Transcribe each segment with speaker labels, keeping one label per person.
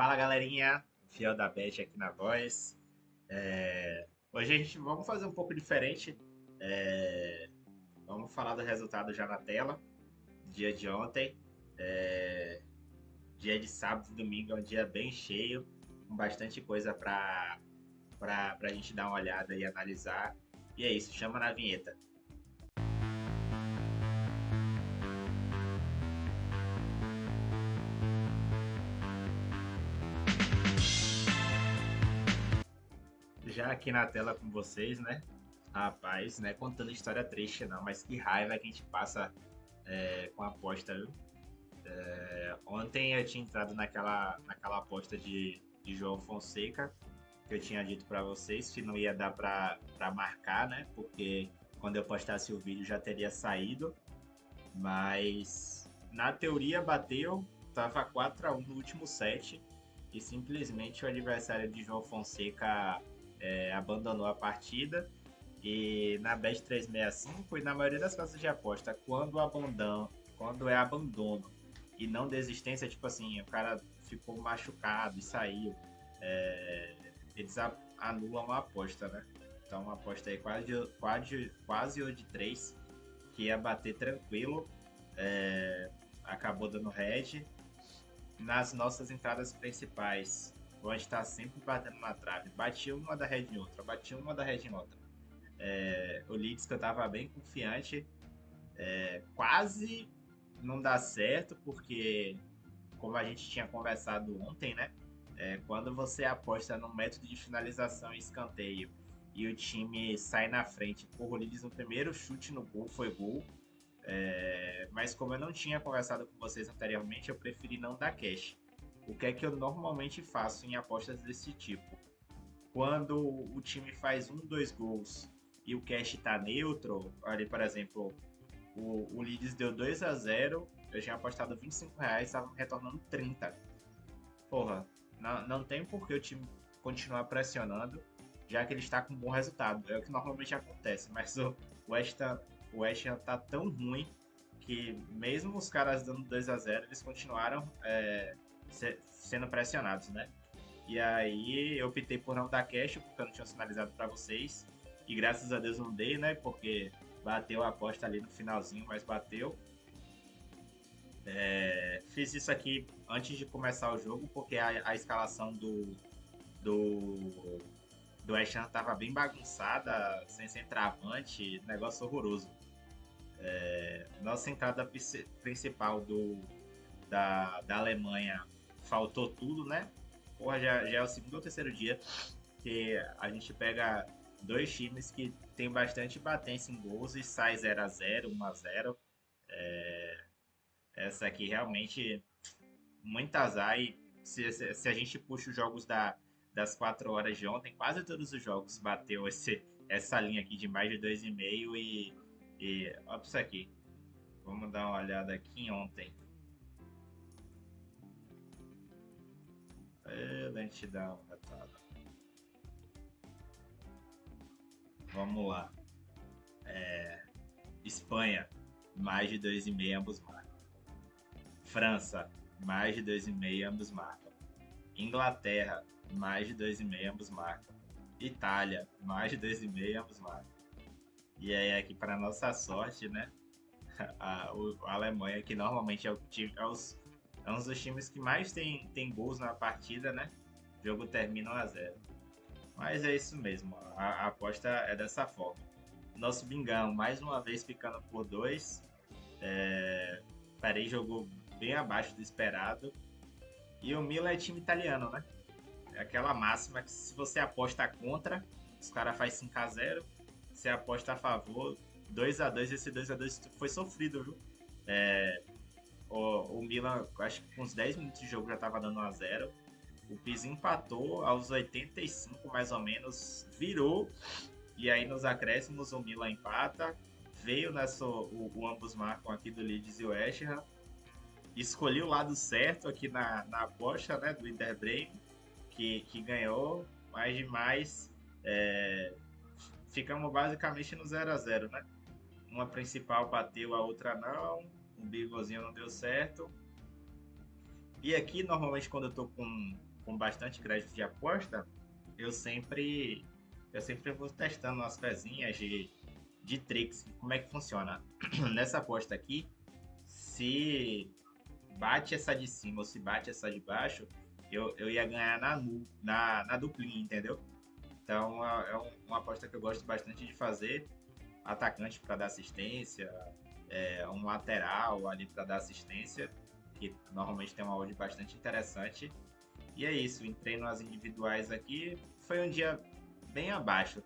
Speaker 1: Fala galerinha, Fiel da Bet aqui na voz. Hoje a gente vamos fazer um pouco diferente. É, Vamos falar do resultado já na tela. Dia de ontem, é, dia de sábado e domingo é um dia bem cheio, com bastante coisa para a gente dar uma olhada e analisar. E é isso, chama na vinheta. Já aqui na tela com vocês, né? Rapaz, né? Contando história triste, não, mas que raiva que a gente passa com a aposta, viu? Ontem eu tinha entrado naquela aposta de João Fonseca, que eu tinha dito para vocês que não ia dar para marcar, né? Porque quando eu postasse o vídeo já teria saído, mas na teoria bateu, tava 4-1 no último set e simplesmente o adversário de João Fonseca abandonou a partida. E na Bet365 e na maioria das casas de aposta, quando é abandono e não desistência, tipo assim, o cara ficou machucado e saiu, eles anulam a aposta, né? Então uma aposta aí quase odd 3 que ia bater tranquilo, acabou dando red. Nas nossas entradas principais, a gente tá sempre batendo na trave. Bati uma da red em outra, bati uma da red em outra. O Leeds que eu tava bem confiante, quase não dá certo, porque como a gente tinha conversado ontem, né? Quando você aposta no método de finalização e escanteio e o time sai na frente, por o Leeds no primeiro chute no gol foi gol. Mas como eu não tinha conversado com vocês anteriormente, eu preferi não dar cash. O que é que eu normalmente faço em apostas desse tipo? Quando o time faz 1, 2 gols e o cash tá neutro, ali, por exemplo, o Leeds deu 2-0, eu tinha apostado R$ 25, estava retornando 30. Porra, não tem por que o time continuar pressionando, já que ele está com um bom resultado. É o que normalmente acontece, mas o West Ham tá tão ruim que mesmo os caras dando 2-0, eles continuaram sendo pressionados, né? E aí eu optei por não dar cash, porque eu não tinha sinalizado para vocês. E graças a Deus não dei, né? Porque bateu a aposta ali no finalzinho, mas bateu. Fiz isso aqui antes de começar o jogo, porque a escalação do, do West Ham tava bem bagunçada, sem centroavante, negócio horroroso. Nossa entrada principal da Alemanha faltou tudo, né? Porra, já é o segundo ou terceiro dia que a gente pega dois times que tem bastante batência em gols e sai 0-0, 1-0. Essa aqui realmente muito azar. E se a gente puxa os jogos das 4 horas de ontem, quase todos os jogos bateu essa linha aqui de mais de 2,5 e olha isso aqui. Vamos dar uma olhada aqui em ontem. Lentidão, retada. Vamos lá. Espanha, mais de 2,5 ambos marcam. França, mais de 2,5 ambos marcam. Inglaterra, mais de 2,5 ambos marcam. Itália, mais de 2,5 ambos marcam. E aí aqui para nossa sorte, né? A Alemanha, que normalmente é, o time, é um dos times que mais tem gols na partida, né? O jogo termina 1-0. Mas é isso mesmo, a aposta é dessa forma. Nosso Bingão, mais uma vez ficando por 2. Parei jogou bem abaixo do esperado. E o Milan é time italiano, né? É aquela máxima que se você aposta contra, os caras fazem 5-0. Se aposta a favor, 2-2. Esse 2-2 foi sofrido, viu? O Milan, acho que com uns 10 minutos de jogo já tava dando 1-0. O Pizzi empatou aos 85, mais ou menos, virou. E aí nos acréscimos o Milan empata. Veio o ambos marcam aqui do Leeds e o West Ham. Escolhi o lado certo aqui na aposta, né, do Inter Bremen, que ganhou, mas demais ficamos basicamente no 0-0, né? Uma principal bateu, a outra não, um bigozinho não deu certo. E aqui, normalmente, quando eu tô com bastante crédito de aposta, eu sempre, eu sempre vou testando umas pezinhas de tricks. Como é que funciona? Nessa aposta aqui, se bate essa de cima ou se bate essa de baixo, eu ia ganhar na duplinha, entendeu? Então uma aposta que eu gosto bastante de fazer. Atacante para dar assistência, um lateral ali para dar assistência, que normalmente tem uma odd bastante interessante. E é isso, entrei nas individuais aqui, foi um dia bem abaixo.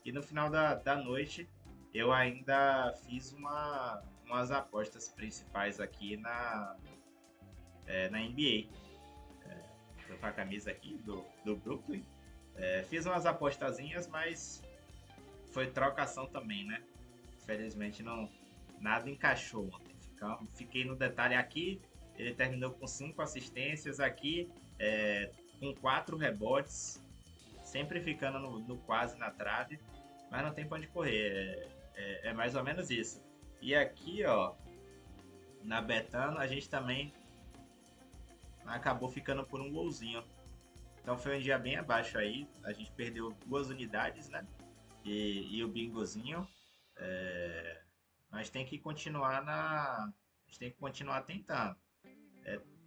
Speaker 1: E no final da noite eu ainda fiz umas apostas principais aqui na NBA. Tô com a camisa aqui do Brooklyn. Fiz umas apostazinhas, mas foi trocação também, né? Infelizmente não nada encaixou ontem. Fiquei no detalhe aqui. Ele terminou com 5 assistências aqui, com 4 rebotes, sempre ficando no quase na trave, mas não tem pra onde correr. É mais ou menos isso. E aqui, ó, na Betano, a gente também acabou ficando por um golzinho. Então foi um dia bem abaixo aí. A gente perdeu 2 unidades, né? E o bingozinho. É, mas tem que continuar A gente tem que continuar tentando.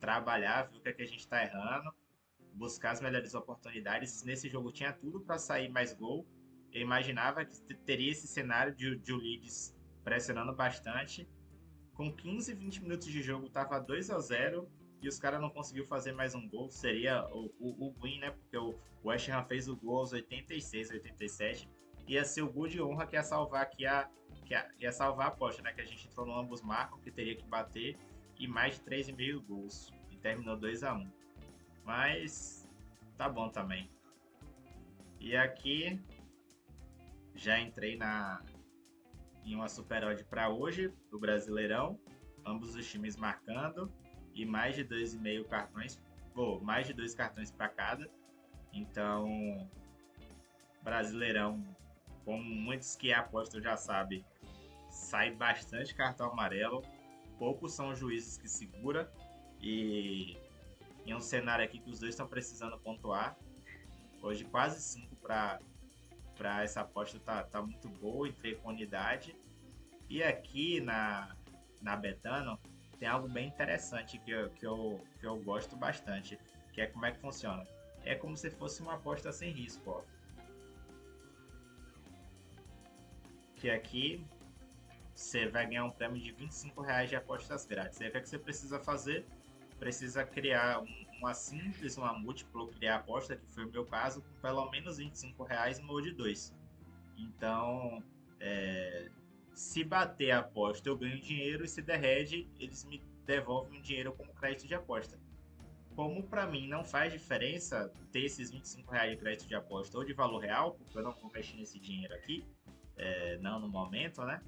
Speaker 1: Trabalhar, ver o que é que a gente está errando, buscar as melhores oportunidades. Nesse jogo tinha tudo para sair mais gol. Eu imaginava que teria esse cenário de o Leeds pressionando bastante. Com 15, 20 minutos de jogo, tava 2-0 e os caras não conseguiu fazer mais um gol. Seria o win, né? Porque o West Ham fez o gol aos 86, 87. Ia ser o gol de honra que ia salvar aqui ia salvar a aposta, né? Que a gente entrou no ambos marcam, que teria que bater e mais de 3,5 gols. E terminou 2-1. Mas tá bom também. E aqui já entrei em uma super odd para hoje, do Brasileirão. Ambos os times marcando e mais de 2,5 cartões, mais de 2 cartões para cada. Então, Brasileirão, como muitos que apostam já sabem, sai bastante cartão amarelo. Poucos são os juízes que segura e em um cenário aqui que os dois estão precisando pontuar. Hoje quase 5 para essa aposta tá muito boa, entrei com unidade. E aqui na Betano tem algo bem interessante que eu gosto bastante, que é como é que funciona. É como se fosse uma aposta sem risco, ó. Que aqui você vai ganhar um prêmio de R$ 25 de apostas grátis. Aí o que, é que você precisa fazer? Precisa criar uma simples, uma múltipla, criar aposta, que foi o meu caso, com pelo menos R$ 25 no odd 2. Então, se bater a aposta, eu ganho dinheiro, e se der red, eles me devolvem o dinheiro como crédito de aposta. Como para mim não faz diferença ter esses R$ 25 de crédito de aposta ou de valor real, porque eu não vou mexer nesse dinheiro aqui, não no momento, né?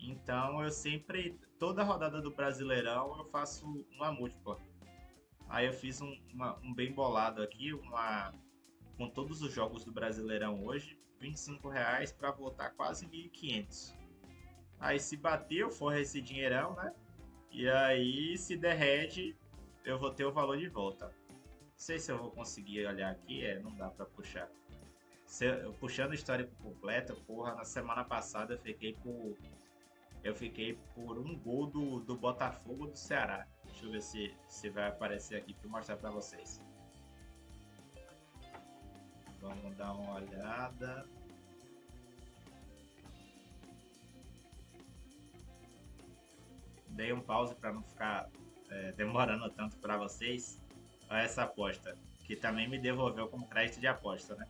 Speaker 1: Então eu sempre, toda rodada do Brasileirão, eu faço uma múltipla. Aí eu fiz um bem bolado aqui, com todos os jogos do Brasileirão hoje, R$ 25 para voltar quase 1.500. Aí se bater, eu forro esse dinheirão, né? E aí, se der red, eu vou ter o valor de volta. Não sei se eu vou conseguir olhar aqui, não dá pra puxar. Puxando o histórico completo, porra, na semana passada eu fiquei por um gol do Botafogo do Ceará. Deixa eu ver se vai aparecer aqui para mostrar para vocês. Vamos dar uma olhada. Dei um pause para não ficar demorando tanto para vocês. Olha essa aposta, que também me devolveu como crédito de aposta, né?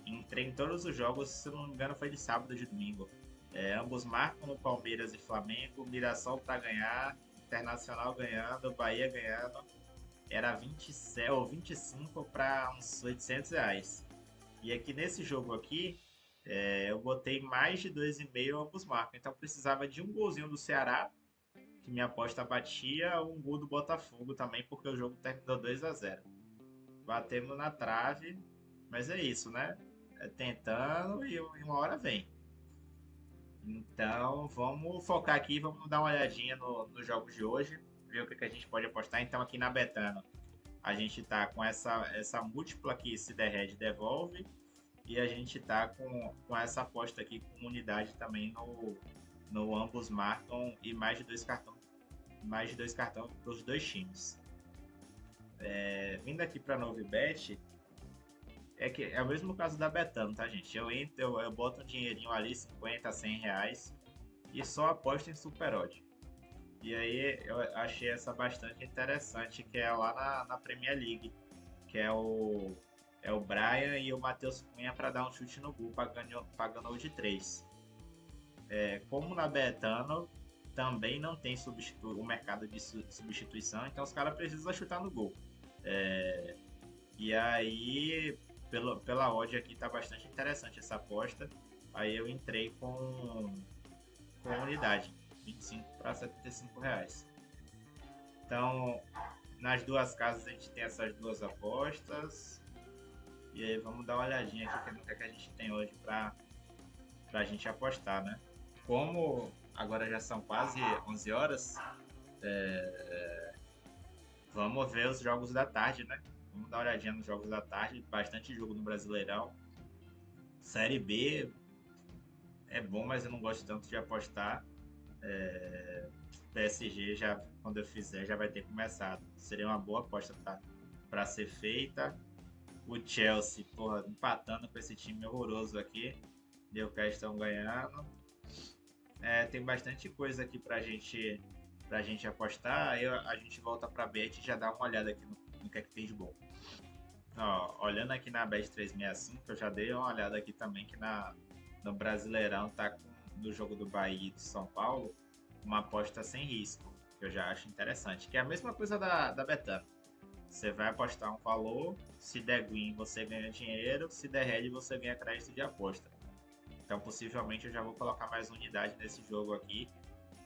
Speaker 1: Entrei em todos os jogos, se eu não me engano, foi de sábado e de domingo. Ambos marcam no Palmeiras e Flamengo, Mirassol para ganhar, Internacional ganhando, Bahia ganhando. Era 27 ou 25 para uns R$ 800. E aqui nesse jogo aqui, eu botei mais de 2,5 ambos marcam. Então precisava de um golzinho do Ceará, que minha aposta batia, um gol do Botafogo também, porque o jogo terminou 2-0. Batemos na trave, mas é isso, né? Tentando e uma hora vem. Então vamos focar aqui, vamos dar uma olhadinha nos jogos de hoje. ver o que a gente pode apostar. Então aqui na Betano a gente tá com essa múltipla que se der red devolve. E a gente tá com essa aposta aqui com unidade também no ambos marcam e mais de dois cartões para os dois times. Vindo aqui para Novibet, é o mesmo caso da Betano, tá, gente? Eu boto um dinheirinho ali, 50, 100 reais, e só aposto em Super Odd. E aí eu achei essa bastante interessante, que é lá na Premier League, que é o Brian e o Matheus Cunha para dar um chute no gol, pagando de 3. Como na Betano também não tem o mercado de substituição, então os caras precisam chutar no gol. E aí, pela odd aqui, tá bastante interessante essa aposta. Aí eu entrei com unidade, 25 para 75 reais. Então, nas duas casas a gente tem essas duas apostas. E aí vamos dar uma olhadinha aqui no que a gente tem hoje pra gente apostar, né? Como agora já são quase 11 horas, vamos ver os jogos da tarde, né? Vamos dar uma olhadinha nos jogos da tarde. Bastante jogo no Brasileirão. Série B é bom, mas eu não gosto tanto de apostar. PSG, já, quando eu fizer, já vai ter começado. Seria uma boa aposta para ser feita. O Chelsea, porra, empatando com esse time horroroso aqui. Newcastle ganhando. Tem bastante coisa aqui pra gente apostar. Aí a gente volta pra Bet e já dá uma olhada aqui no que é que tem de bom. Ó, olhando aqui na Bet 365, eu já dei uma olhada aqui também que no Brasileirão tá no jogo do Bahia e do São Paulo uma aposta sem risco, que eu já acho interessante, que é a mesma coisa da Betano. Você vai apostar um valor, se der green você ganha dinheiro, se der red você ganha crédito de aposta. Então possivelmente eu já vou colocar mais unidade nesse jogo aqui,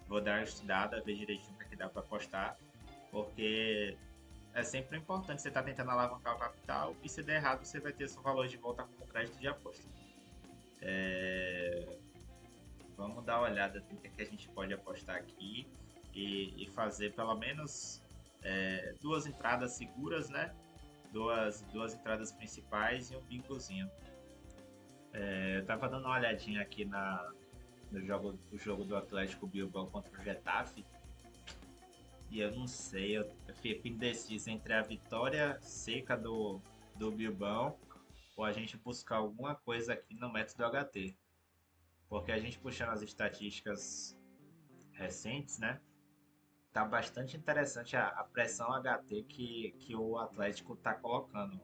Speaker 1: vou dar uma estudada, ver direitinho o que dá para apostar, porque é sempre importante você estar tentando alavancar o capital e se der errado você vai ter seu valor de volta como crédito de aposta. Vamos dar uma olhada no que a gente pode apostar aqui e fazer pelo menos duas entradas seguras, né? Duas entradas principais e um bingozinho. Eu tava dando uma olhadinha aqui no jogo do Atlético Bilbao contra o Getafe. E eu não sei, eu fico indeciso entre a vitória seca do Bilbao ou a gente buscar alguma coisa aqui no método HT. Porque a gente puxando as estatísticas recentes, né? Tá bastante interessante a pressão HT que o Atlético tá colocando.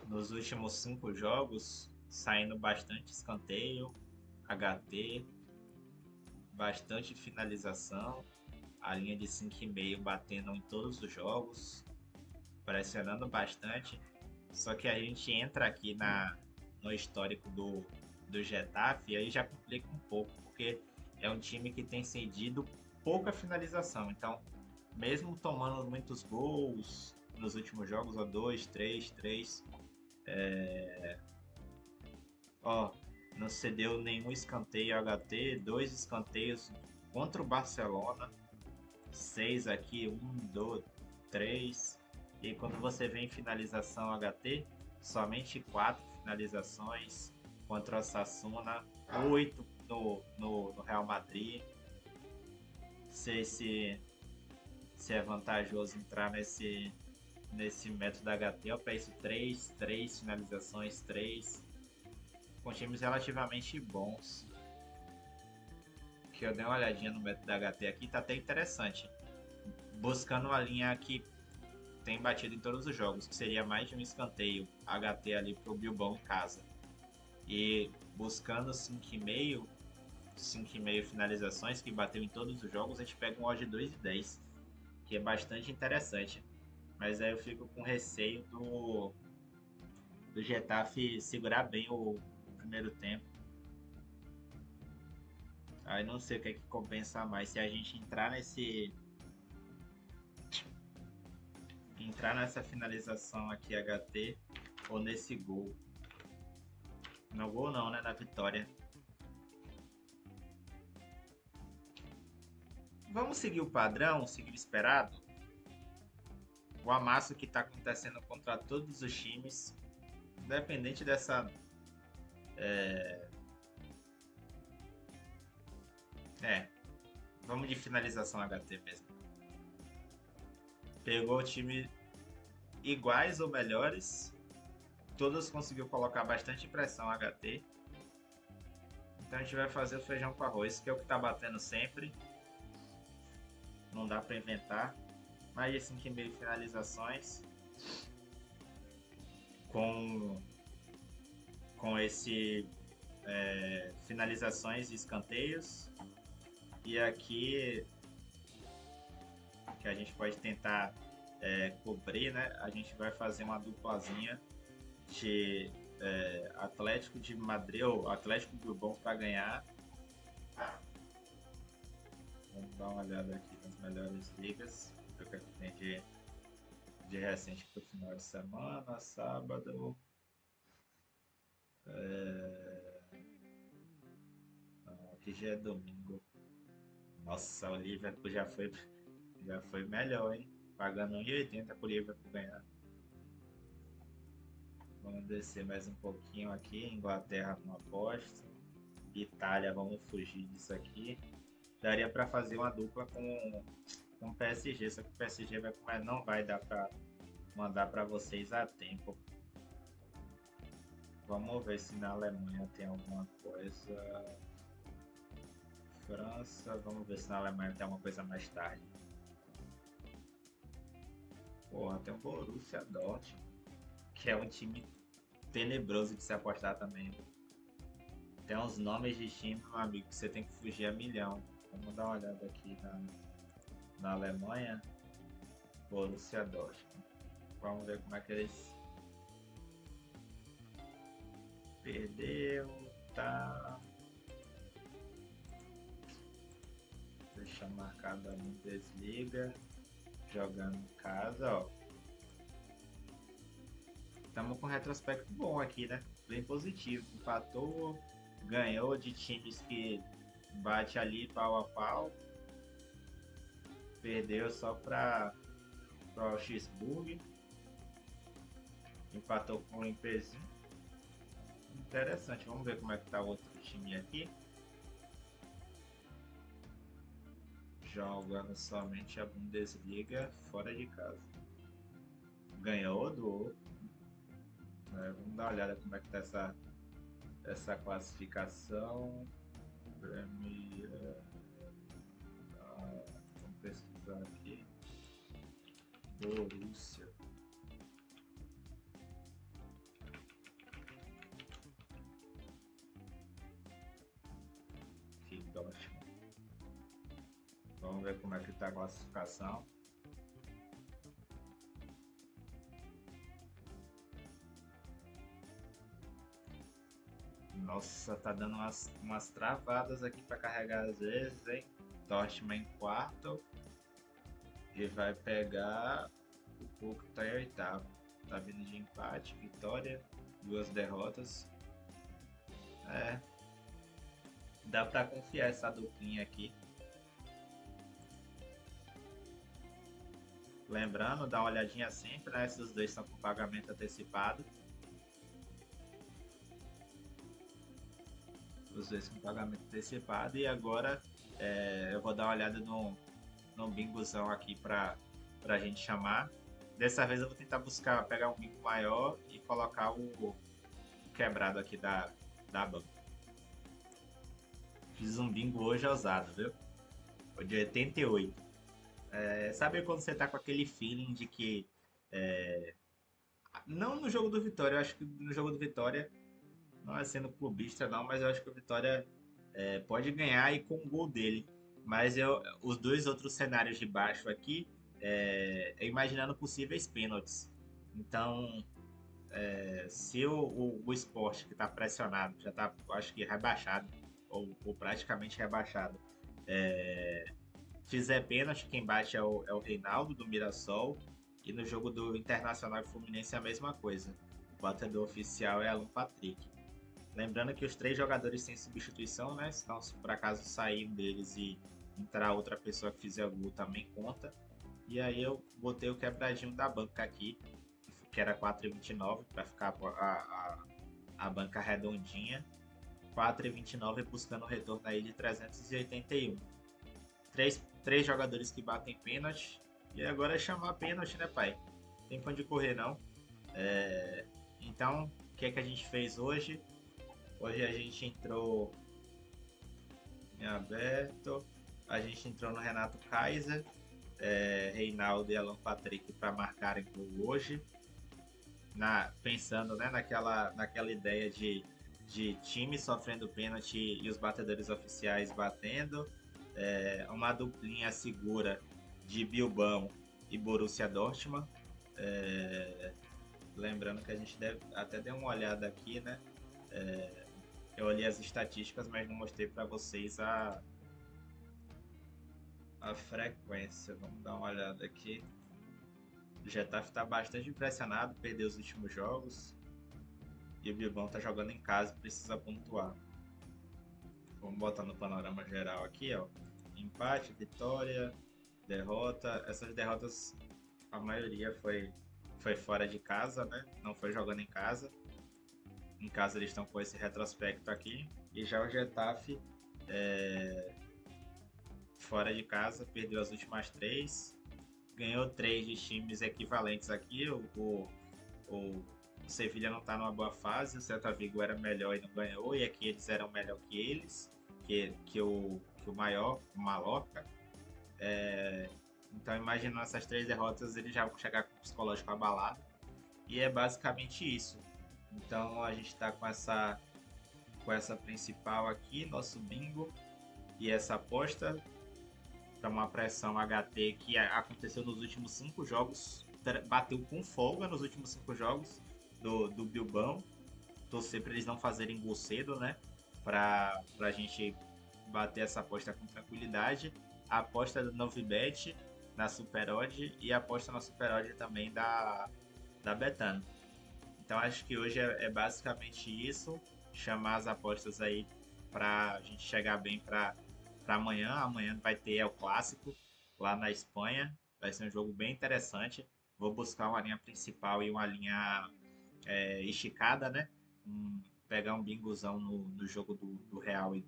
Speaker 1: Nos últimos 5 jogos, saindo bastante escanteio, HT, bastante finalização, a linha de 5,5 batendo em todos os jogos, pressionando bastante. Só que a gente entra aqui no histórico do Getafe e aí já complica um pouco, porque é um time que tem cedido pouca finalização. Então, mesmo tomando muitos gols nos últimos jogos, 2, 3, não cedeu nenhum escanteio HT, 2 escanteios contra o Barcelona, 6 aqui, 1, 2, 3. E quando você vê em finalização HT, somente 4 finalizações contra o Osasuna, 8 no Real Madrid. Sei se é vantajoso entrar nesse método HT. Eu penso 3 finalizações, 3 com times relativamente bons. Que eu dei uma olhadinha no método HT aqui, tá até interessante. Buscando uma linha que tem batido em todos os jogos, que seria mais de um escanteio HT ali pro Bilbao em casa. E buscando 5,5 finalizações que bateu em todos os jogos, a gente pega um odd 2,10, que é bastante interessante. Mas aí eu fico com receio do Getafe segurar bem o primeiro tempo. Aí não sei o que é que compensa mais, se a gente entrar nessa finalização aqui HT ou nesse gol. No gol não, né? Na vitória. Vamos seguir o padrão, seguir o esperado. O amasso que está acontecendo contra todos os times, independente dessa. É, é, vamos de finalização HT mesmo. Pegou o time iguais ou melhores, todos conseguiu colocar bastante pressão HT. Então a gente vai fazer o feijão com arroz, que é o que tá batendo sempre. Não dá para inventar. Mais de 5,5 finalizações. Com esse finalizações e escanteios. E aqui que a gente pode tentar cobrir, né? A gente vai fazer uma duplazinha de Atlético de Madrid ou Atlético Bilbao para ganhar. Vamos dar uma olhada aqui nas melhores ligas. O que tem de recente para o final de semana, sábado. Aqui já é domingo. Nossa, o Liverpool já foi melhor, hein? Pagando 1,80 pro Liverpool ganhar. Vamos descer mais um pouquinho aqui. Inglaterra não aposta. Itália, vamos fugir disso aqui. Daria para fazer uma dupla com o PSG, só que o PSG não vai dar para mandar para vocês a tempo. Vamos ver se na Alemanha tem alguma coisa. França, vamos ver se na Alemanha tem alguma coisa mais tarde. Porra, tem o Borussia Dortmund, que é um time tenebroso de se apostar também. Tem uns nomes de time, meu amigo, que você tem que fugir a milhão. Vamos dar uma olhada aqui na Alemanha. Borussia Dortmund. Vamos ver como é que eles... Perdeu, tá... Deixa marcado a Bundesliga. Jogando em casa, ó. Estamos com um retrospecto bom aqui, né? Bem positivo. Empatou, ganhou de times que bate ali pau a pau. Perdeu só para o Augsburg. Empatou com o Impezinho. Interessante. Vamos ver como é que tá o outro time aqui. Jogando somente a Bundesliga fora de casa. Ganhou do outro. Vamos dar uma olhada como é que tá essa classificação. Vamos pesquisar aqui. Borussia. Dortmund. Vamos ver como é que tá a classificação. Nossa, tá dando umas travadas aqui para carregar às vezes, hein? Dortmund em quarto. E vai pegar o Pouco tá em oitavo. Tá vindo de empate, vitória, 2 derrotas. Dá para confiar essa duplinha aqui. Lembrando, dá uma olhadinha sempre, né? Esses dois estão com pagamento antecipado. Os dois com pagamento antecipado. E agora eu vou dar uma olhada no bingozão aqui pra gente chamar. Dessa vez eu vou tentar pegar um bingo maior e colocar o quebrado aqui da banca. Fiz um bingo hoje ousado, viu? O de 88. Sabe quando você tá com aquele feeling de que... não no jogo do Vitória, eu acho que no jogo do Vitória, não é sendo clubista não, mas eu acho que o Vitória pode ganhar e com o gol dele. Mas os dois outros cenários de baixo aqui, imaginando possíveis pênaltis. Então, se o Sport, que está pressionado, já está, acho que rebaixado, ou praticamente rebaixado, fizer pênalti, quem bate é o Reinaldo, do Mirassol. E no jogo do Internacional e Fluminense é a mesma coisa. O batedor oficial é Alan Patrick. Lembrando que os 3 jogadores têm substituição, né? Então, se por acaso sair um deles e entrar outra pessoa que fizer o gol também conta. E aí eu botei o quebradinho da banca aqui, que era 4,29 para ficar a banca redondinha. 4,29 buscando o retorno aí de 381. Três jogadores que batem pênalti. E agora é chamar pênalti, né, pai? Tem pra onde correr, não. Então, o que é que a gente fez hoje? Hoje a gente entrou em aberto. A gente entrou no Renato Kaiser, Reinaldo e Alan Patrick para marcarem gol hoje. Pensando, né, naquela ideia de time sofrendo pênalti e os batedores oficiais batendo. Uma duplinha segura de Bilbao e Borussia Dortmund. Lembrando que a gente deve até dar uma olhada aqui, né? Eu olhei as estatísticas, mas não mostrei para vocês a frequência. Vamos dar uma olhada aqui. O Getafe está bastante impressionado, perdeu os últimos jogos. E o Bilbao está jogando em casa e precisa pontuar. Vamos botar no panorama geral aqui, ó. Empate, vitória, derrota. Essas derrotas, a maioria foi fora de casa, né? Não foi jogando em casa. Em casa eles estão com esse retrospecto aqui. E já o Getafe, fora de casa, perdeu as últimas 3. Ganhou 3 de times equivalentes aqui. O Sevilha não está numa boa fase. O Celta Vigo era melhor e não ganhou. E aqui eles eram melhor que eles. Que o maior, o Mallorca. Então, imaginando essas 3 derrotas, eles já vão chegar com o psicológico abalado. E é basicamente isso. Então, a gente está com essa principal aqui, nosso bingo. E essa aposta para uma pressão HT que aconteceu nos últimos 5 jogos. Bateu com folga nos últimos 5 jogos do Bilbao. Torcer para eles não fazerem gol cedo, né? Para a gente bater essa aposta com tranquilidade. A aposta do Novibet na Superodd e a aposta na Superodd também da Betano. Então acho que hoje é basicamente isso. Chamar as apostas aí para a gente chegar bem para amanhã. Amanhã vai ter o Clássico lá na Espanha. Vai ser um jogo bem interessante. Vou buscar uma linha principal e uma linha esticada, né? Pegar um bingozão no jogo do Real e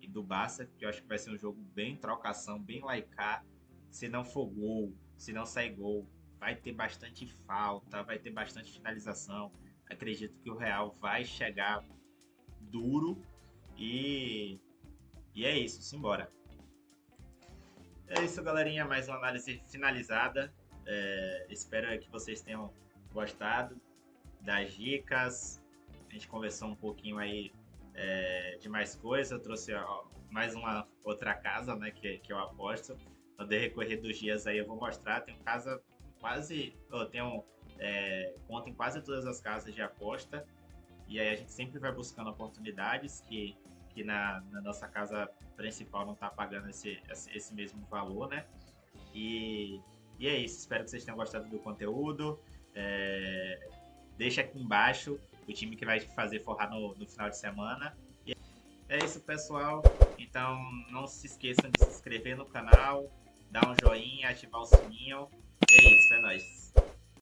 Speaker 1: do Barça, que eu acho que vai ser um jogo bem trocação, bem laicar. Se não for gol, se não sair gol, vai ter bastante falta, vai ter bastante finalização. Acredito que o Real vai chegar duro e é isso, simbora. É isso, galerinha, mais uma análise finalizada. Espero que vocês tenham gostado das dicas. A gente conversou um pouquinho aí de mais coisa. Eu trouxe mais uma outra casa, né, que eu aposto. No decorrer dos dias aí eu vou mostrar. Tenho casa quase... Eu tenho conta em quase todas as casas de aposta. E aí a gente sempre vai buscando oportunidades que na nossa casa principal não está pagando esse mesmo valor, né? E é isso. Espero que vocês tenham gostado do conteúdo. Deixa aqui embaixo o time que vai fazer forrar no final de semana. E é isso, pessoal. Então não se esqueçam de se inscrever no canal, dar um joinha, ativar o sininho. E é isso, é nóis.